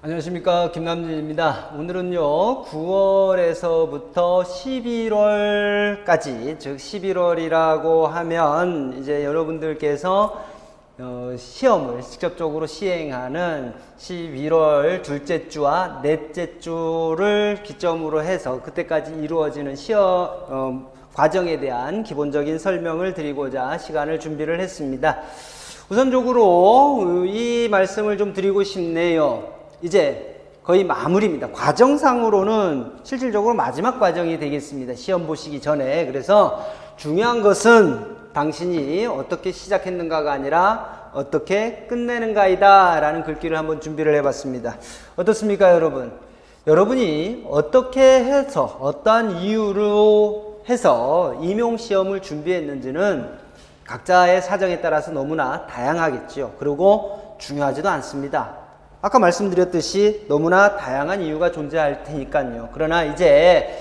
안녕하십니까, 김남진입니다. 오늘은요 9월에서부터 11월까지, 즉 11월이라고 하면 이제 여러분들께서 시험을 직접적으로 시행하는 11월 둘째 주와 넷째 주를 기점으로 해서 그때까지 이루어지는 시험 과정에 대한 기본적인 설명을 드리고자 시간을 준비를 했습니다. 우선적으로 이 말씀을 좀 드리고 싶네요. 이제 거의 마무리입니다. 과정상으로는 실질적으로 마지막 과정이 되겠습니다. 시험 보시기 전에. 그래서 중요한 것은 당신이 어떻게 시작했는가가 아니라 어떻게 끝내는가이다 라는 글귀를 한번 준비를 해봤습니다. 어떻습니까, 여러분? 여러분이 어떻게 해서 어떠한 이유로 해서 임용시험을 준비했는지는 각자의 사정에 따라서 너무나 다양하겠죠. 그리고 중요하지도 않습니다. 아까 말씀드렸듯이 너무나 다양한 이유가 존재할 테니까요. 그러나 이제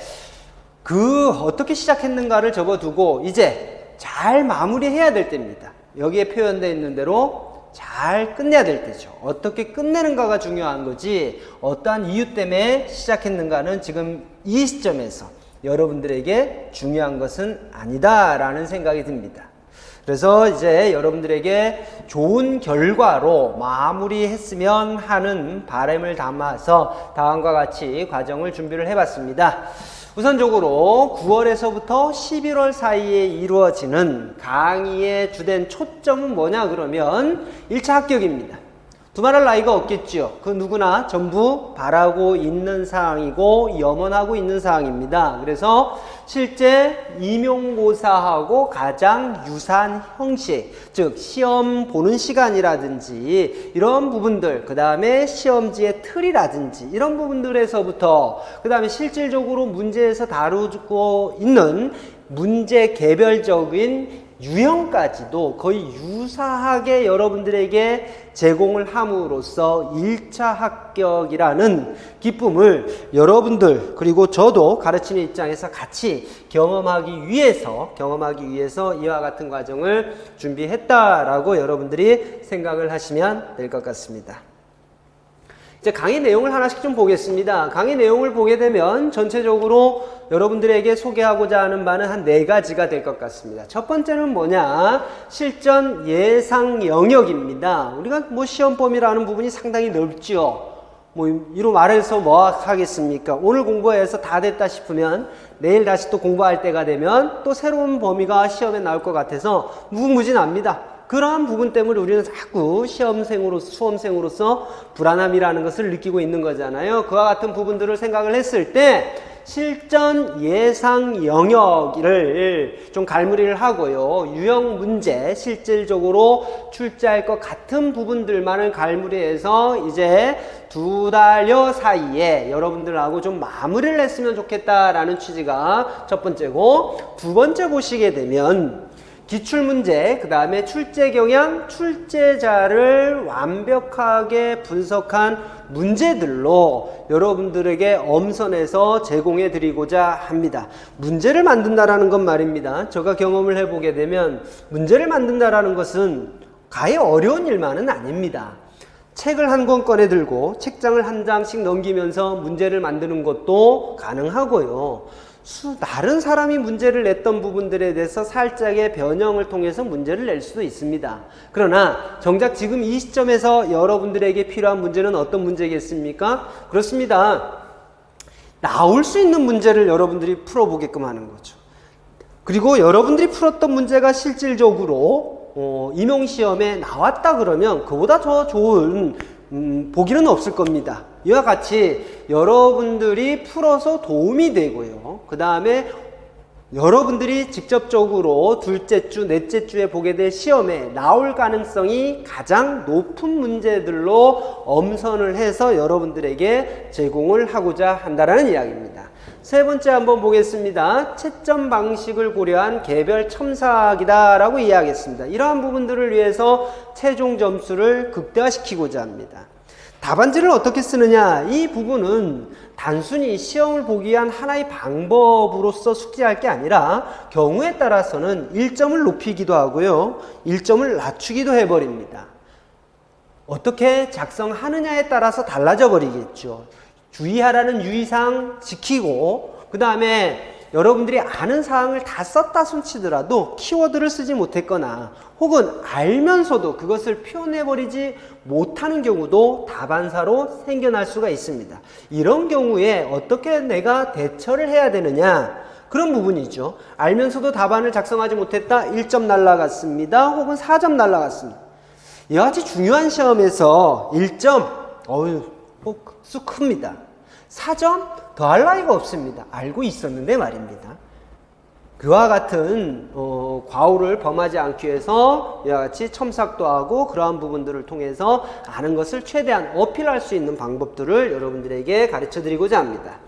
어떻게 시작했는가를 접어두고 이제 잘 마무리해야 될 때입니다. 여기에 표현되어 있는 대로 잘 끝내야 될 때죠. 어떻게 끝내는가가 중요한 거지 어떠한 이유 때문에 시작했는가는 지금 이 시점에서 여러분들에게 중요한 것은 아니다라는 생각이 듭니다. 그래서 이제 여러분들에게 좋은 결과로 마무리했으면 하는 바람을 담아서 다음과 같이 과정을 준비를 해봤습니다. 우선적으로 9월에서부터 11월 사이에 이루어지는 강의의 주된 초점은 뭐냐 그러면 1차 합격입니다. 두말할 나위가 없겠죠. 그 누구나 전부 바라고 있는 사항이고 염원하고 있는 사항입니다. 그래서 실제 임용고사하고 가장 유사한 형식, 즉 시험 보는 시간이라든지 이런 부분들, 그 다음에 시험지의 틀이라든지 이런 부분들에서부터 그 다음에 실질적으로 문제에서 다루고 있는 문제 개별적인 유형까지도 거의 유사하게 여러분들에게 제공을 함으로써 1차 합격이라는 기쁨을 여러분들 그리고 저도 가르치는 입장에서 같이 경험하기 위해서 이와 같은 과정을 준비했다라고 여러분들이 생각을 하시면 될 것 같습니다. 이제 강의 내용을 하나씩 좀 보겠습니다. 강의 내용을 보게 되면 전체적으로 여러분들에게 소개하고자 하는 바는 한 4가지가 될 것 같습니다. 첫 번째는 뭐냐? 실전 예상 영역입니다. 우리가 시험 범위라는 부분이 상당히 넓죠. 이로 말해서 뭐 하겠습니까? 오늘 공부해서 다 됐다 싶으면 내일 다시 또 공부할 때가 되면 또 새로운 범위가 시험에 나올 것 같아서 무궁무진합니다. 그러한 부분 때문에 우리는 자꾸 수험생으로서 불안함이라는 것을 느끼고 있는 거잖아요. 그와 같은 부분들을 생각을 했을 때 실전 예상 영역을 좀 갈무리를 하고요. 유형 문제, 실질적으로 출제할 것 같은 부분들만을 갈무리해서 이제 2달여 사이에 여러분들하고 좀 마무리를 했으면 좋겠다라는 취지가 첫 번째고, 두 번째 보시게 되면 기출문제, 그 다음에 출제 경향, 출제자를 완벽하게 분석한 문제들로 여러분들에게 엄선해서 제공해 드리고자 합니다. 문제를 만든다라는 건 말입니다. 제가 경험을 해보게 되면 문제를 만든다라는 것은 가히 어려운 일만은 아닙니다. 책을 한 권 꺼내 들고 책장을 한 장씩 넘기면서 문제를 만드는 것도 가능하고요. 다른 사람이 문제를 냈던 부분들에 대해서 살짝의 변형을 통해서 문제를 낼 수도 있습니다. 그러나 정작 지금 이 시점에서 여러분들에게 필요한 문제는 어떤 문제겠습니까? 그렇습니다. 나올 수 있는 문제를 여러분들이 풀어보게끔 하는 거죠. 그리고 여러분들이 풀었던 문제가 실질적으로 임용시험에 나왔다 그러면 그보다 더 좋은 보기는 없을 겁니다. 이와 같이 여러분들이 풀어서 도움이 되고요. 그 다음에 여러분들이 직접적으로 둘째 주, 넷째 주에 보게 될 시험에 나올 가능성이 가장 높은 문제들로 엄선을 해서 여러분들에게 제공을 하고자 한다는 이야기입니다. 세 번째 한번 보겠습니다. 채점 방식을 고려한 개별 첨삭이다라고 이야기했습니다. 이러한 부분들을 위해서 최종 점수를 극대화시키고자 합니다. 답안지를 어떻게 쓰느냐, 이 부분은 단순히 시험을 보기 위한 하나의 방법으로서 숙지할 게 아니라 경우에 따라서는 1점을 높이기도 하고요, 1점을 낮추기도 해버립니다. 어떻게 작성하느냐에 따라서 달라져 버리겠죠. 주의하라는 유의사항 지키고 그 다음에 여러분들이 아는 사항을 다 썼다 손치더라도 키워드를 쓰지 못했거나 혹은 알면서도 그것을 표현해버리지 못하는 경우도 답안사로 생겨날 수가 있습니다. 이런 경우에 어떻게 내가 대처를 해야 되느냐, 그런 부분이죠. 알면서도 답안을 작성하지 못했다, 1점 날라갔습니다. 혹은 4점 날라갔습니다. 이와 같이 중요한 시험에서 1점, 쑥 큽니다. 4점 더할 나위가 없습니다. 알고 있었는데 말입니다. 그와 같은 과오를 범하지 않기 위해서 이와 같이 첨삭도 하고 그러한 부분들을 통해서 아는 것을 최대한 어필할 수 있는 방법들을 여러분들에게 가르쳐 드리고자 합니다.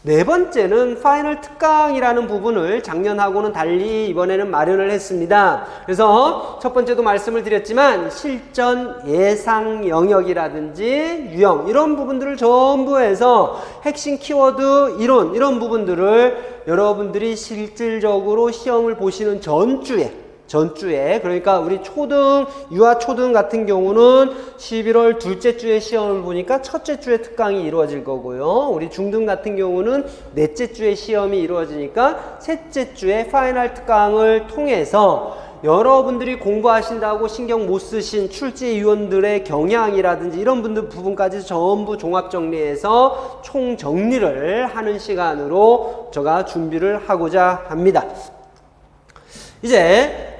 네 번째는 파이널 특강이라는 부분을 작년하고는 달리 이번에는 마련을 했습니다. 그래서 첫 번째도 말씀을 드렸지만 실전 예상 영역이라든지 유형 이런 부분들을 전부 해서 핵심 키워드 이론 이런 부분들을 여러분들이 실질적으로 시험을 보시는 전주에 그러니까 우리 초등, 유아 초등 같은 경우는 11월 둘째 주에 시험을 보니까 첫째 주에 특강이 이루어질 거고요. 우리 중등 같은 경우는 넷째 주에 시험이 이루어지니까 셋째 주에 파이널 특강을 통해서 여러분들이 공부하신다고 신경 못 쓰신 출제위원들의 경향이라든지 이런 부분까지 전부 종합 정리해서 총 정리를 하는 시간으로 제가 준비를 하고자 합니다. 이제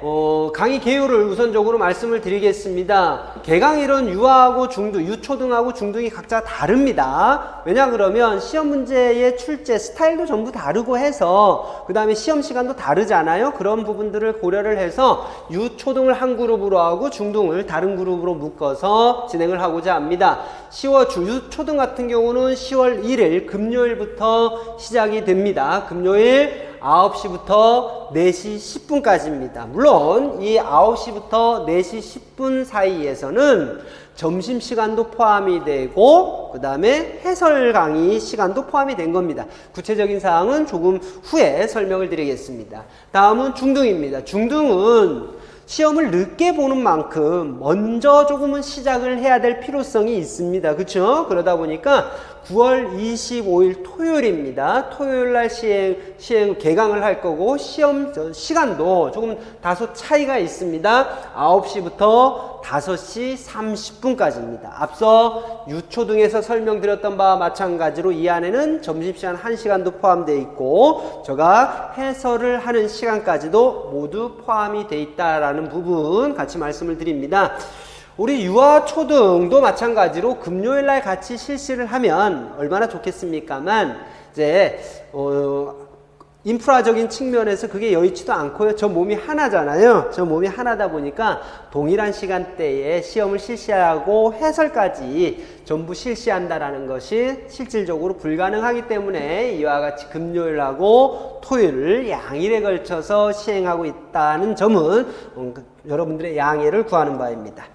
강의 개요를 우선적으로 말씀을 드리겠습니다. 개강일은 유아하고 중등, 유초등하고 중등이 각자 다릅니다. 왜냐 그러면 시험 문제의 출제 스타일도 전부 다르고 해서 그 다음에 시험 시간도 다르잖아요. 그런 부분들을 고려를 해서 유초등을 한 그룹으로 하고 중등을 다른 그룹으로 묶어서 진행을 하고자 합니다. 유초등 같은 경우는 10월 1일 금요일부터 시작이 됩니다. 금요일 9시부터 4시 10분까지입니다. 물론 이 9시부터 4시 10분 사이에서는 점심시간도 포함이 되고 그 다음에 해설 강의 시간도 포함이 된 겁니다. 구체적인 사항은 조금 후에 설명을 드리겠습니다. 다음은 중등입니다. 중등은 시험을 늦게 보는 만큼 먼저 조금은 시작을 해야 될 필요성이 있습니다. 그렇죠? 그러다 보니까 9월 25일 토요일입니다. 토요일 날 시행 개강을 할 거고 시험 시간도 조금 다소 차이가 있습니다. 9시부터 5시 30분까지입니다. 앞서 유초등에서 설명드렸던 바와 마찬가지로 이 안에는 점심시간 1시간도 포함되어 있고 제가 해설을 하는 시간까지도 모두 포함이 되어 있다라는 부분 같이 말씀을 드립니다. 우리 유아 초등도 마찬가지로 금요일날 같이 실시를 하면 얼마나 좋겠습니까만 이제 인프라적인 측면에서 그게 여의치도 않고요. 저 몸이 하나잖아요. 저 몸이 하나다 보니까 동일한 시간대에 시험을 실시하고 해설까지 전부 실시한다라는 것이 실질적으로 불가능하기 때문에 이와 같이 금요일하고 토요일을 양일에 걸쳐서 시행하고 있다는 점은 여러분들의 양해를 구하는 바입니다.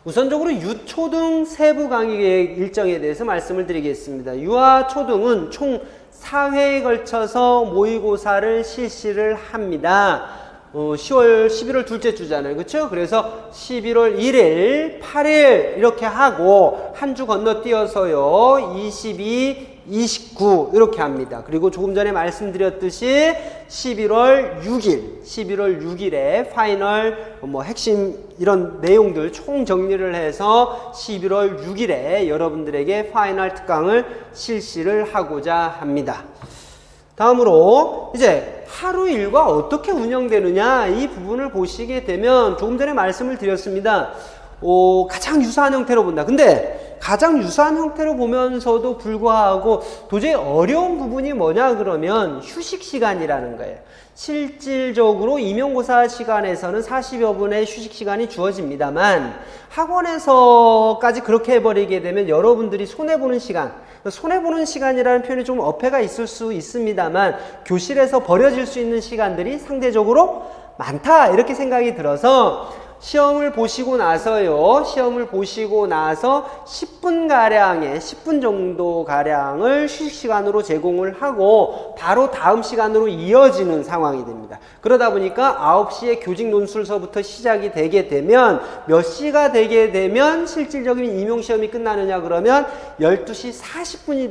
우선적으로 유초등 세부 강의 계획 일정에 대해서 말씀을 드리겠습니다. 유아 초등은 총 4회에 걸쳐서 모의고사를 실시를 합니다. 11월 둘째 주잖아요. 그렇죠? 그래서 11월 1일, 8일 이렇게 하고 한 주 건너뛰어서요. 22, 29 이렇게 합니다. 그리고 조금 전에 말씀드렸듯이 11월 6일에 파이널 핵심 이런 내용들 총 정리를 해서 11월 6일에 여러분들에게 파이널 특강을 실시를 하고자 합니다. 다음으로 이제 하루 일과 어떻게 운영되느냐 이 부분을 보시게 되면 조금 전에 말씀을 드렸습니다. 가장 유사한 형태로 본다. 근데 가장 유사한 형태로 보면서도 불구하고 도저히 어려운 부분이 뭐냐 그러면 휴식 시간이라는 거예요. 실질적으로 임용고사 시간에서는 40여 분의 휴식 시간이 주어집니다만 학원에서까지 그렇게 해버리게 되면 여러분들이 손해보는 시간이라는 표현이 좀 어폐가 있을 수 있습니다만 교실에서 버려질 수 있는 시간들이 상대적으로 많다 이렇게 생각이 들어서 시험을 보시고 나서요. 시험을 보시고 나서 10분 정도 가량을 휴식 시간으로 제공을 하고 바로 다음 시간으로 이어지는 상황이 됩니다. 그러다 보니까 9시에 교직 논술서부터 시작이 되게 되면 몇 시가 되게 되면 실질적인 임용 시험이 끝나느냐 그러면 12시 40분이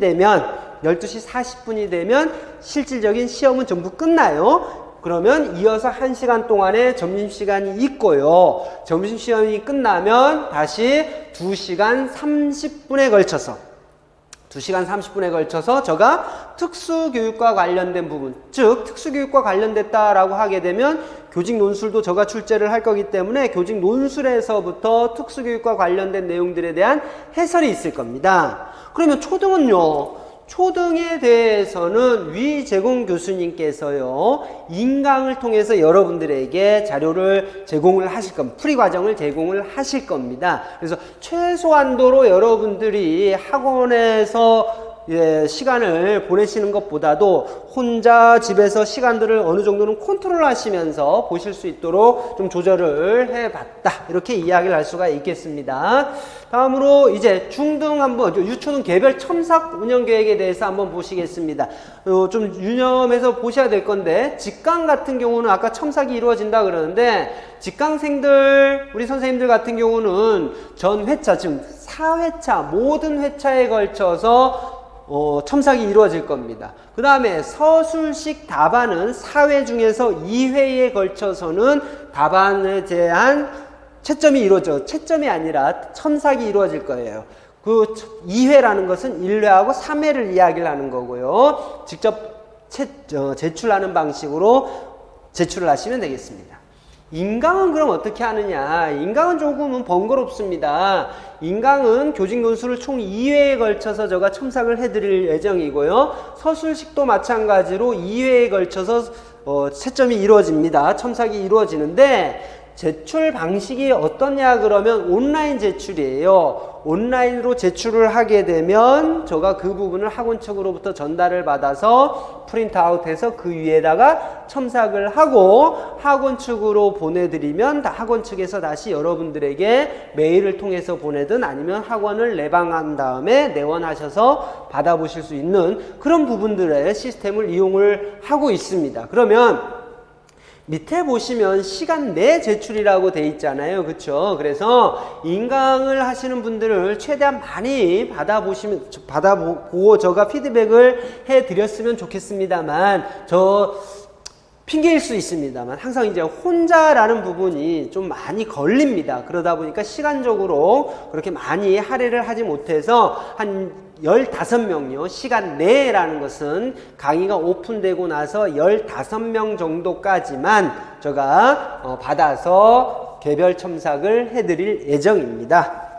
되면 실질적인 시험은 전부 끝나요. 그러면 이어서 1시간 동안의 점심시간이 있고요. 점심시간이 끝나면 다시 2시간 30분에 걸쳐서 제가 특수교육과 관련된 부분, 즉 특수교육과 관련됐다라고 하게 되면 교직 논술도 제가 출제를 할 거기 때문에 교직 논술에서부터 특수교육과 관련된 내용들에 대한 해설이 있을 겁니다. 그러면 초등은요. 초등에 대해서는 위 제공 교수님께서요, 인강을 통해서 여러분들에게 자료를 제공을 하실 겁니다. 풀이 과정을 제공을 하실 겁니다. 그래서 최소한도로 여러분들이 학원에서 시간을 보내시는 것보다도 혼자 집에서 시간들을 어느 정도는 컨트롤 하시면서 보실 수 있도록 좀 조절을 해봤다. 이렇게 이야기를 할 수가 있겠습니다. 다음으로 이제 중등 한번, 유초등 개별 첨삭 운영 계획에 대해서 한번 보시겠습니다. 좀 유념해서 보셔야 될 건데, 직강 같은 경우는 아까 첨삭이 이루어진다 그러는데, 직강생들, 우리 선생님들 같은 경우는 전 회차, 지금 4회차, 모든 회차에 걸쳐서 첨삭이 이루어질 겁니다. 그 다음에 서술식 답안은 4회 중에서 2회에 걸쳐서는 답안에 대한 채점이 채점이 아니라 첨삭이 이루어질 거예요. 그 2회라는 것은 1회하고 3회를 이야기를 하는 거고요. 직접 제출하는 방식으로 제출을 하시면 되겠습니다. 인강은 그럼 어떻게 하느냐? 인강은 조금은 번거롭습니다. 인강은 교직 논술을 총 2회에 걸쳐서 제가 첨삭을 해드릴 예정이고요. 서술식도 마찬가지로 2회에 걸쳐서 채점이 이루어집니다. 첨삭이 이루어지는데 제출 방식이 어떠냐 그러면 온라인 제출이에요. 온라인으로 제출을 하게 되면 제가 그 부분을 학원 측으로부터 전달을 받아서 프린트아웃해서 그 위에다가 첨삭을 하고 학원 측으로 보내드리면 학원 측에서 다시 여러분들에게 메일을 통해서 보내든 아니면 학원을 내방한 다음에 내원하셔서 받아보실 수 있는 그런 부분들의 시스템을 이용을 하고 있습니다. 그러면 밑에 보시면 시간 내 제출이라고 돼 있잖아요. 그쵸? 그래서 인강을 하시는 분들을 최대한 많이 받아보고 제가 피드백을 해드렸으면 좋겠습니다만, 핑계일 수 있습니다만, 항상 이제 혼자라는 부분이 좀 많이 걸립니다. 그러다 보니까 시간적으로 그렇게 많이 할애를 하지 못해서 한 15명요. 시간 내라는 것은 강의가 오픈되고 나서 15명 정도까지만 제가 받아서 개별 첨삭을 해드릴 예정입니다.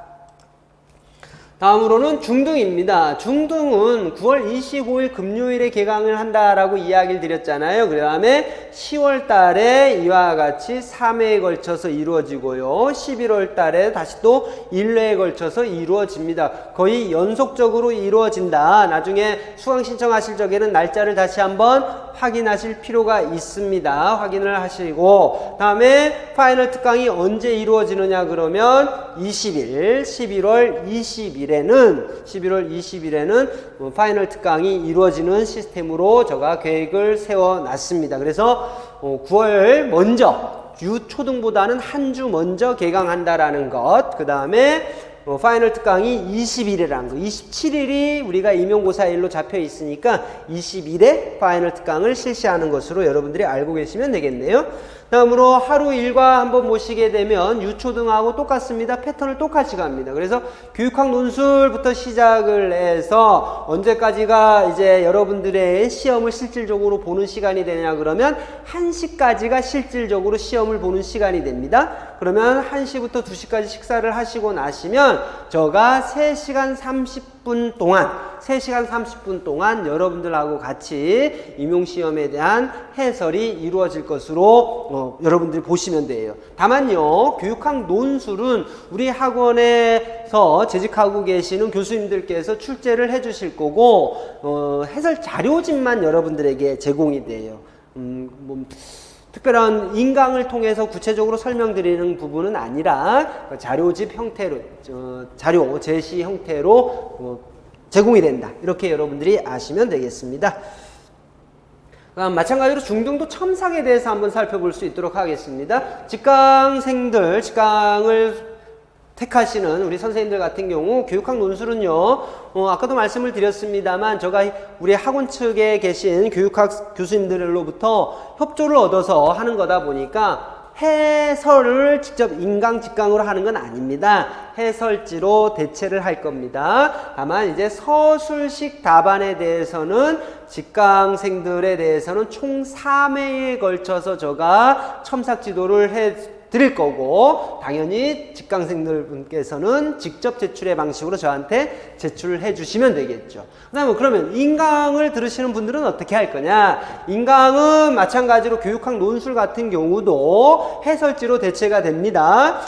다음으로는 중등입니다. 중등은 9월 25일 금요일에 개강을 한다라고 이야기를 드렸잖아요. 그 다음에 10월 달에 이와 같이 3회에 걸쳐서 이루어지고요. 11월 달에 다시 또 1회에 걸쳐서 이루어집니다. 거의 연속적으로 이루어진다. 나중에 수강 신청하실 적에는 날짜를 다시 한번 확인하실 필요가 있습니다. 확인을 하시고, 다음에 파이널 특강이 언제 이루어지느냐 그러면 11월 20일에는 파이널 특강이 이루어지는 시스템으로 제가 계획을 세워놨습니다. 그래서 9월 먼저 유초등보다는 한 주 먼저 개강한다라는 것, 그 다음에 파이널 특강이 20일이라는 거, 27일이 우리가 임용고사일로 잡혀 있으니까 20일에 파이널 특강을 실시하는 것으로 여러분들이 알고 계시면 되겠네요. 다음으로 하루 일과 한번 보시게 되면 유초등하고 똑같습니다. 패턴을 똑같이 갑니다. 그래서 교육학 논술부터 시작을 해서 언제까지가 이제 여러분들의 시험을 실질적으로 보는 시간이 되냐 그러면 1시까지가 실질적으로 시험을 보는 시간이 됩니다. 그러면 1시부터 2시까지 식사를 하시고 나시면 제가 3시간 30분 동안 여러분들하고 같이 임용시험에 대한 해설이 이루어질 것으로 여러분들이 보시면 돼요. 다만요, 교육학 논술은 우리 학원에서 재직하고 계시는 교수님들께서 출제를 해 주실 거고 해설 자료집만 여러분들에게 제공이 돼요. 특별한 인강을 통해서 구체적으로 설명드리는 부분은 아니라 자료집 형태로, 자료 제시 형태로 제공이 된다. 이렇게 여러분들이 아시면 되겠습니다. 마찬가지로 중등도 첨삭에 대해서 한번 살펴볼 수 있도록 하겠습니다. 직강생들, 직강을 택하시는 우리 선생님들 같은 경우 교육학 논술은요, 아까도 말씀을 드렸습니다만 제가 우리 학원 측에 계신 교육학 교수님들로부터 협조를 얻어서 하는 거다 보니까 해설을 직접 인강 직강으로 하는 건 아닙니다. 해설지로 대체를 할 겁니다. 다만 이제 서술식 답안에 대해서는 직강생들에 대해서는 총 3회에 걸쳐서 제가 첨삭 지도를 해 드릴 거고, 당연히 직강생들 분께서는 직접 제출의 방식으로 저한테 제출을 해 주시면 되겠죠. 그 다음에 그러면 인강을 들으시는 분들은 어떻게 할 거냐? 인강은 마찬가지로 교육학 논술 같은 경우도 해설지로 대체가 됩니다.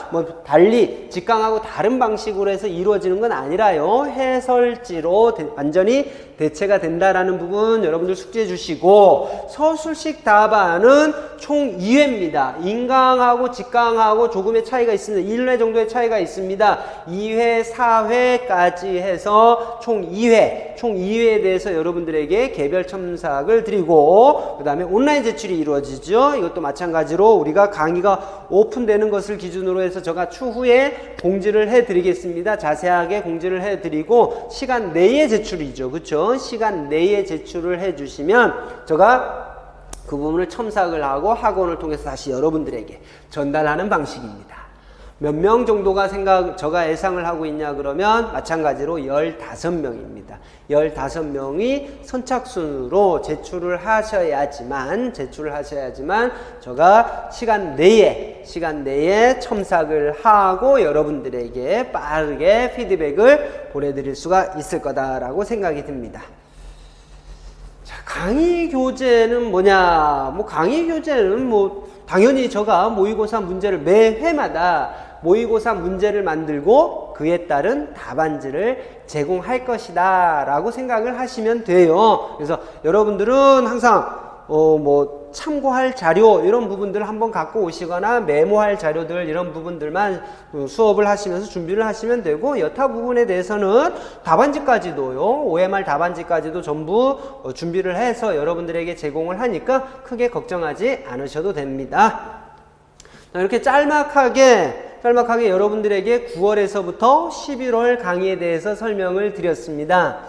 달리 직강하고 다른 방식으로 해서 이루어지는 건 아니라요, 해설지로 완전히 대체가 된다라는 부분 여러분들 숙지해 주시고, 서술식 답안은 총 2회입니다. 인강하고 직강하고 조금의 차이가 있습니다. 1회 정도의 차이가 있습니다. 2회, 4회까지 해서 총 2회, 총 2회에 대해서 여러분들에게 개별 첨삭을 드리고, 그 다음에 온라인 제출이 이루어지죠. 이것도 마찬가지로 우리가 강의가 오픈되는 것을 기준으로 해서 제가 추후에 공지를 해드리겠습니다. 자세하게 공지를 해드리고, 시간 내에 제출이죠. 그렇죠? 시간 내에 제출을 해주시면 제가 그 부분을 첨삭을 하고 학원을 통해서 다시 여러분들에게 전달하는 방식입니다. 몇 명 정도가 제가 예상을 하고 있냐 그러면 마찬가지로 15명입니다. 15명이 선착순으로 제출을 하셔야지만 제가 시간 내에 첨삭을 하고 여러분들에게 빠르게 피드백을 보내드릴 수가 있을 거다라고 생각이 듭니다. 자, 강의 교재는 뭐냐? 강의 교재는 당연히 제가 모의고사 문제를 매 회마다 모의고사 문제를 만들고 그에 따른 답안지를 제공할 것이다 라고 생각을 하시면 돼요. 그래서 여러분들은 항상 참고할 자료 이런 부분들을 한번 갖고 오시거나 메모할 자료들 이런 부분들만 수업을 하시면서 준비를 하시면 되고, 여타 부분에 대해서는 답안지까지도요, OMR 답안지까지도 전부 준비를 해서 여러분들에게 제공을 하니까 크게 걱정하지 않으셔도 됩니다. 이렇게 짤막하게 여러분들에게 9월에서부터 11월 강의에 대해서 설명을 드렸습니다.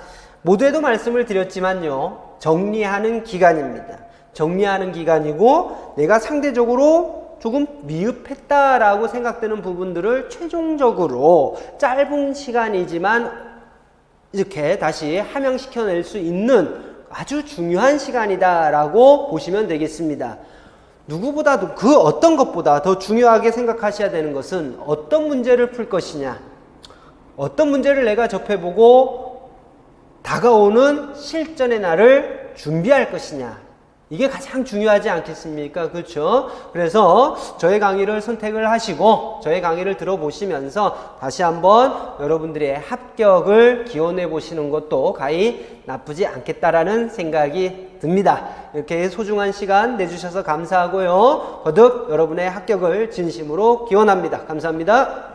모두에도 말씀을 드렸지만요, 정리하는 기간입니다. 정리하는 기간이고, 내가 상대적으로 조금 미흡했다라고 생각되는 부분들을 최종적으로 짧은 시간이지만 이렇게 다시 함양시켜낼 수 있는 아주 중요한 시간이다라고 보시면 되겠습니다. 누구보다도 그 어떤 것보다 더 중요하게 생각하셔야 되는 것은 어떤 문제를 풀 것이냐, 어떤 문제를 내가 접해보고 다가오는 실전의 날을 준비할 것이냐, 이게 가장 중요하지 않겠습니까? 그렇죠? 그래서 저의 강의를 선택을 하시고 저의 강의를 들어보시면서 다시 한번 여러분들의 합격을 기원해 보시는 것도 가히 나쁘지 않겠다라는 생각이 듭니다. 이렇게 소중한 시간 내주셔서 감사하고요. 거듭 여러분의 합격을 진심으로 기원합니다. 감사합니다.